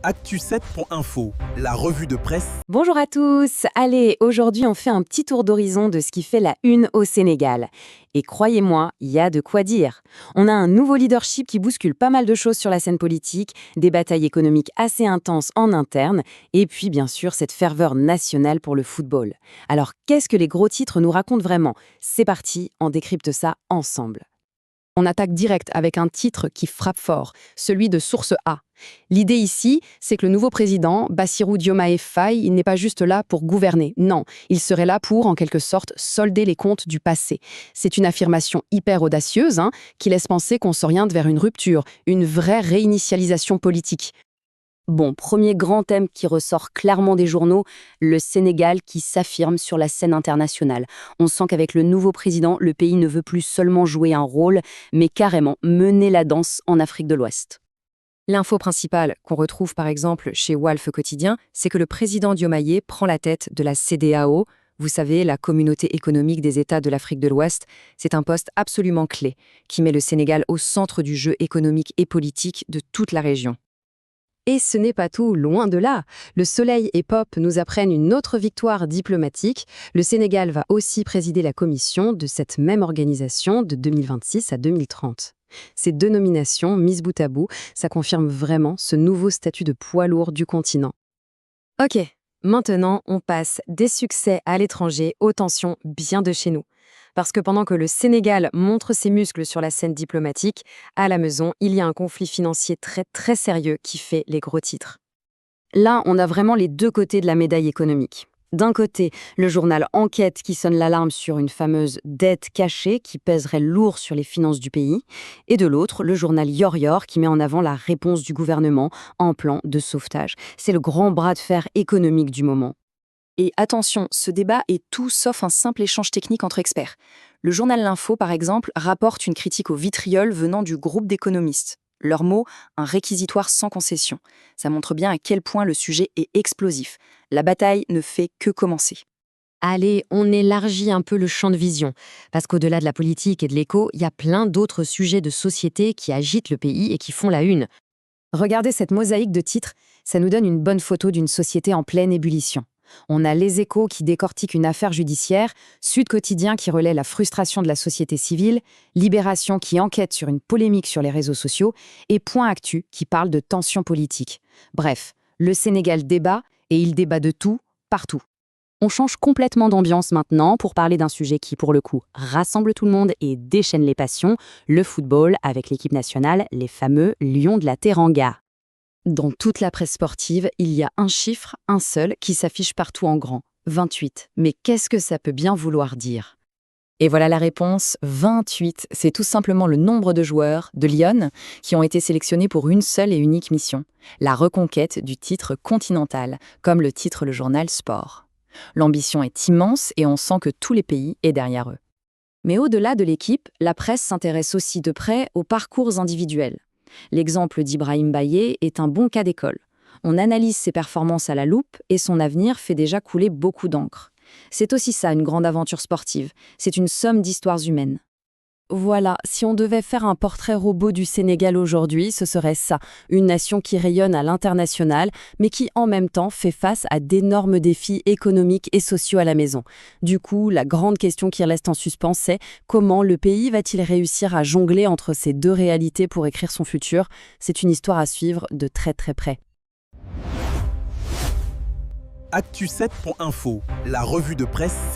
Actu7.info, la revue de presse. Bonjour à tous. Allez, aujourd'hui on fait un petit tour d'horizon de ce qui fait la une au Sénégal. Et croyez-moi, il y a de quoi dire. On a un nouveau leadership qui bouscule pas mal de choses sur la scène politique, des batailles économiques assez intenses en interne, et puis bien sûr cette ferveur nationale pour le football. Alors qu'est-ce que les gros titres nous racontent vraiment? C'est parti, on décrypte ça ensemble. On attaque direct avec un titre qui frappe fort, celui de Source A. L'idée ici, c'est que le nouveau président, Bassirou Diomaye Faye, il n'est pas juste là pour gouverner. Non, il serait là pour, en quelque sorte, solder les comptes du passé. C'est une affirmation hyper audacieuse, qui laisse penser qu'on s'oriente vers une rupture, une vraie réinitialisation politique. Bon, premier grand thème qui ressort clairement des journaux, le Sénégal qui s'affirme sur la scène internationale. On sent qu'avec le nouveau président, le pays ne veut plus seulement jouer un rôle, mais carrément mener la danse en Afrique de l'Ouest. L'info principale qu'on retrouve par exemple chez Walf Quotidien, c'est que le président Diomaye prend la tête de la CEDEAO. Vous savez, la communauté économique des États de l'Afrique de l'Ouest, c'est un poste absolument clé qui met le Sénégal au centre du jeu économique et politique de toute la région. Et ce n'est pas tout, loin de là. Le Soleil et Pop nous apprennent une autre victoire diplomatique. Le Sénégal va aussi présider la commission de cette même organisation de 2026 à 2030. Ces deux nominations, mises bout à bout, ça confirme vraiment ce nouveau statut de poids lourd du continent. Ok, maintenant on passe des succès à l'étranger aux tensions bien de chez nous. Parce que pendant que le Sénégal montre ses muscles sur la scène diplomatique, à la maison, il y a un conflit financier très très sérieux qui fait les gros titres. Là, on a vraiment les deux côtés de la médaille économique. D'un côté, le journal Enquête qui sonne l'alarme sur une fameuse dette cachée qui pèserait lourd sur les finances du pays, et de l'autre, le journal Yor qui met en avant la réponse du gouvernement en plan de sauvetage. C'est le grand bras de fer économique du moment. Et attention, ce débat est tout sauf un simple échange technique entre experts. Le journal L'Info, par exemple, rapporte une critique au vitriol venant du groupe d'économistes. Leur mot, un réquisitoire sans concession. Ça montre bien à quel point le sujet est explosif. La bataille ne fait que commencer. Allez, on élargit un peu le champ de vision. Parce qu'au-delà de la politique et de l'éco, il y a plein d'autres sujets de société qui agitent le pays et qui font la une. Regardez cette mosaïque de titres, ça nous donne une bonne photo d'une société en pleine ébullition. On a Les Échos qui décortiquent une affaire judiciaire, Sud Quotidien qui relaie la frustration de la société civile, Libération qui enquête sur une polémique sur les réseaux sociaux et Point Actu qui parle de tensions politiques. Bref, le Sénégal débat et il débat de tout, partout. On change complètement d'ambiance maintenant pour parler d'un sujet qui, pour le coup, rassemble tout le monde et déchaîne les passions, le football avec l'équipe nationale, les fameux Lions de la Teranga. Dans toute la presse sportive, il y a un chiffre, un seul, qui s'affiche partout en grand, 28. Mais qu'est-ce que ça peut bien vouloir dire? Et voilà la réponse, 28. C'est tout simplement le nombre de joueurs de Lyon qui ont été sélectionnés pour une seule et unique mission, la reconquête du titre continental, comme le titre le journal Sport. L'ambition est immense et on sent que tous les pays est derrière eux. Mais au-delà de l'équipe, la presse s'intéresse aussi de près aux parcours individuels. L'exemple d'Ibrahim Baye est un bon cas d'école. On analyse ses performances à la loupe et son avenir fait déjà couler beaucoup d'encre. C'est aussi ça une grande aventure sportive, c'est une somme d'histoires humaines. Voilà, si on devait faire un portrait robot du Sénégal aujourd'hui, ce serait ça, une nation qui rayonne à l'international, mais qui en même temps fait face à d'énormes défis économiques et sociaux à la maison. Du coup, la grande question qui reste en suspens, c'est comment le pays va-t-il réussir à jongler entre ces deux réalités pour écrire son futur? C'est une histoire à suivre de très très près. Actu7.info, la revue de presse.